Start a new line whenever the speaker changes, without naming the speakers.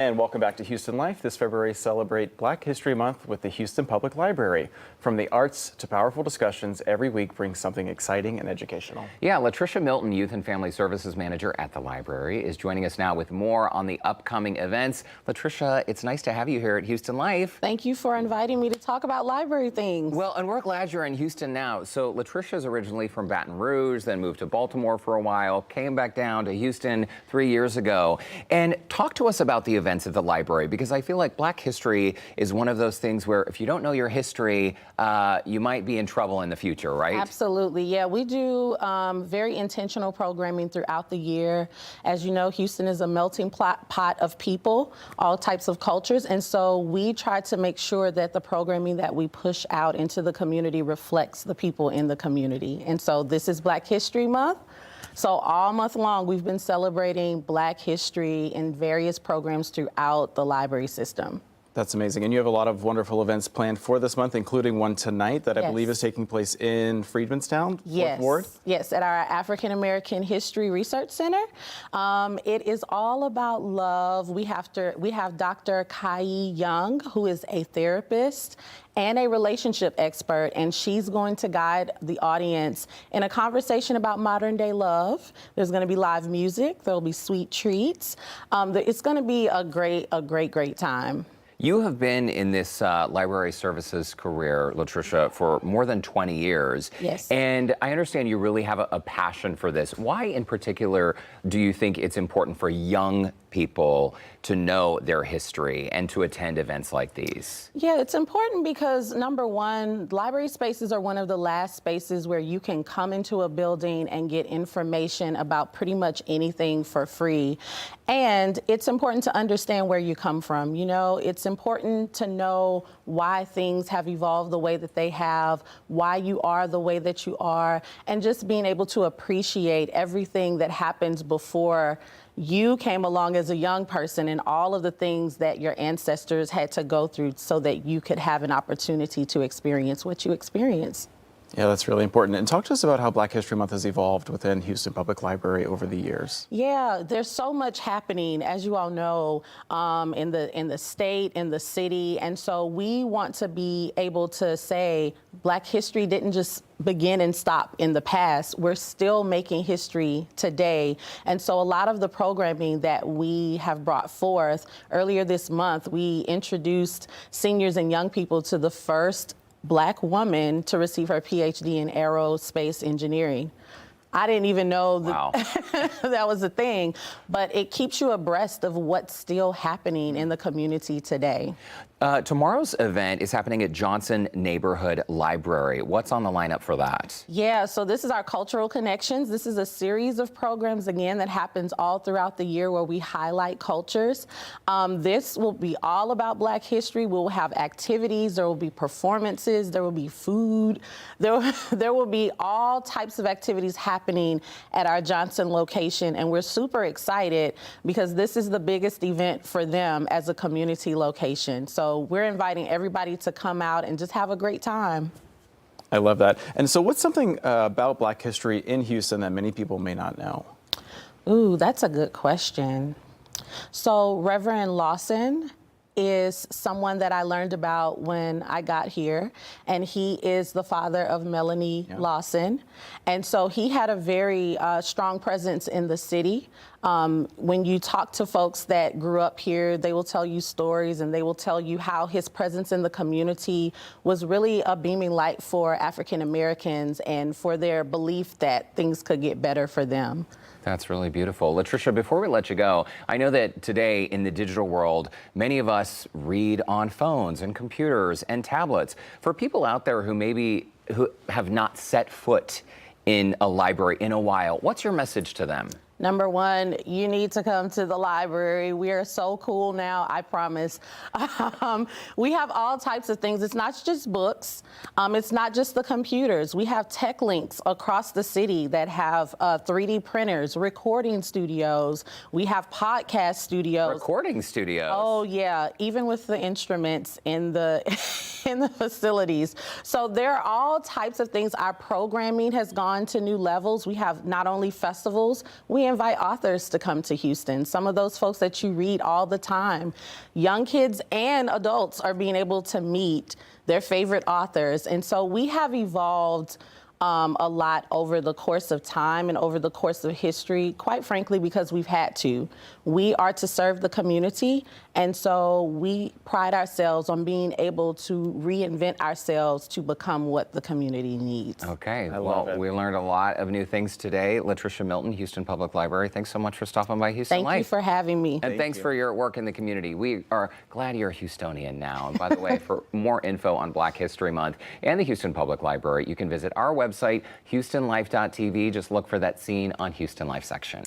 And welcome back to Houston Life. This February, celebrate Black History Month with the Houston Public Library. From the arts to powerful discussions, every week brings something exciting and educational.
Yeah, LaTrisha Milton, Youth and Family Services Manager at the library, is joining us now with more on the upcoming events. LaTrisha, it's nice to have you here at Houston Life.
Thank you for inviting me to talk about library things.
Well, and we're glad you're in Houston now. So LaTrisha is originally from Baton Rouge, then moved to Baltimore for a while, came back down to Houston 3 years ago. And talk to us about the events at the library, because I feel like Black history is one of those things where if you don't know your history, you might be in trouble in the future, right?
Absolutely. Yeah, we do very intentional programming throughout the year. As you know, Houston is a melting pot of people, all types of cultures. And so we try to make sure that the programming that we push out into the community reflects the people in the community. And so this is Black History Month. So all month long, we've been celebrating Black history in various programs throughout the library system.
That's amazing. And you have a lot of wonderful events planned for this month, including one tonight that I believe is taking place in Freedmanstown, 4th Ward.
Yes, at our African American History Research Center. It is all about love. We have Dr. Kai Young, who is a therapist and a relationship expert, and she's going to guide the audience in a conversation about modern day love. There's going to be live music. There'll be sweet treats. It's going to be a great time.
You have been in this library services career, LaTrisha, for more than 20 years.
Yes.
And I understand you really have a passion for this. Why in particular do you think it's important for young people to know their history and to attend events like these?
Yeah, it's important because, number one, library spaces are one of the last spaces where you can come into a building and get information about pretty much anything for free. And it's important to understand where you come from. You know, it's important to know why things have evolved the way that they have, why you are the way that you are, and just being able to appreciate everything that happens before you came along as a young person and all of the things that your ancestors had to go through so that you could have an opportunity to experience what you experienced.
Yeah, that's really important. And talk to us about how Black History Month has evolved within Houston Public Library over the years.
Yeah, there's so much happening, as you all know, in the state, in the city. And so we want to be able to say Black history didn't just begin and stop in the past. We're still making history today. And so a lot of the programming that we have brought forth earlier this month, we introduced seniors and young people to the first Black woman to receive her PhD in aerospace engineering. I didn't even know that, that was a thing, but it keeps you abreast of what's still happening in the community today.
Tomorrow's event is happening at Johnson Neighborhood Library. What's on the lineup for that?
Yeah, so this is our Cultural Connections. This is a series of programs, again, that happens all throughout the year where we highlight cultures. This will be all about Black history. We'll have activities, there will be performances, there will be food, there will be all types of activities happening at our Johnson location, and we're super excited because this is the biggest event for them as a community location. So we're inviting everybody to come out and just have a great time.
I love that. And so what's something about Black history in Houston that many people may not know?
Ooh, that's a good question. So Reverend Lawson is someone that I learned about when I got here, and he is the father of Melanie Lawson. And so he had a very strong presence in the city. When you talk to folks that grew up here, they will tell you stories and they will tell you how his presence in the community was really a beaming light for African Americans and for their belief that things could get better for them.
That's really beautiful. LaTrisha, before we let you go, I know that today in the digital world, many of us read on phones and computers and tablets. For people out there who have not set foot in a library in a while, what's your message to them?
Number one, you need to come to the library. We are so cool now, I promise. We have all types of things. It's not just books. It's not just the computers. We have tech links across the city that have 3D printers, recording studios. We have podcast studios.
Recording studios?
Oh, yeah, even with the instruments in the in the facilities. So there are all types of things. Our programming has gone to new levels. We have not only festivals, we invite authors to come to Houston. Some of those folks that you read all the time. Young kids and adults are being able to meet their favorite authors. And so we have evolved a lot over the course of time and over the course of history, quite frankly, because we've had to. We are to serve the community, and so we pride ourselves on being able to reinvent ourselves to become what the community needs.
Okay,
love
well,
it.
we learned a lot of new things today. LaTrisha Milton, Houston Public Library, thanks so much for stopping by Houston
Thank
Life.
you for having me.
And thanks for your work in the community. We are glad you're a Houstonian now. And by the way, for more info on Black History Month and the Houston Public Library, you can visit our website, HoustonLife.tv. Just look for that scene on Houston Life section.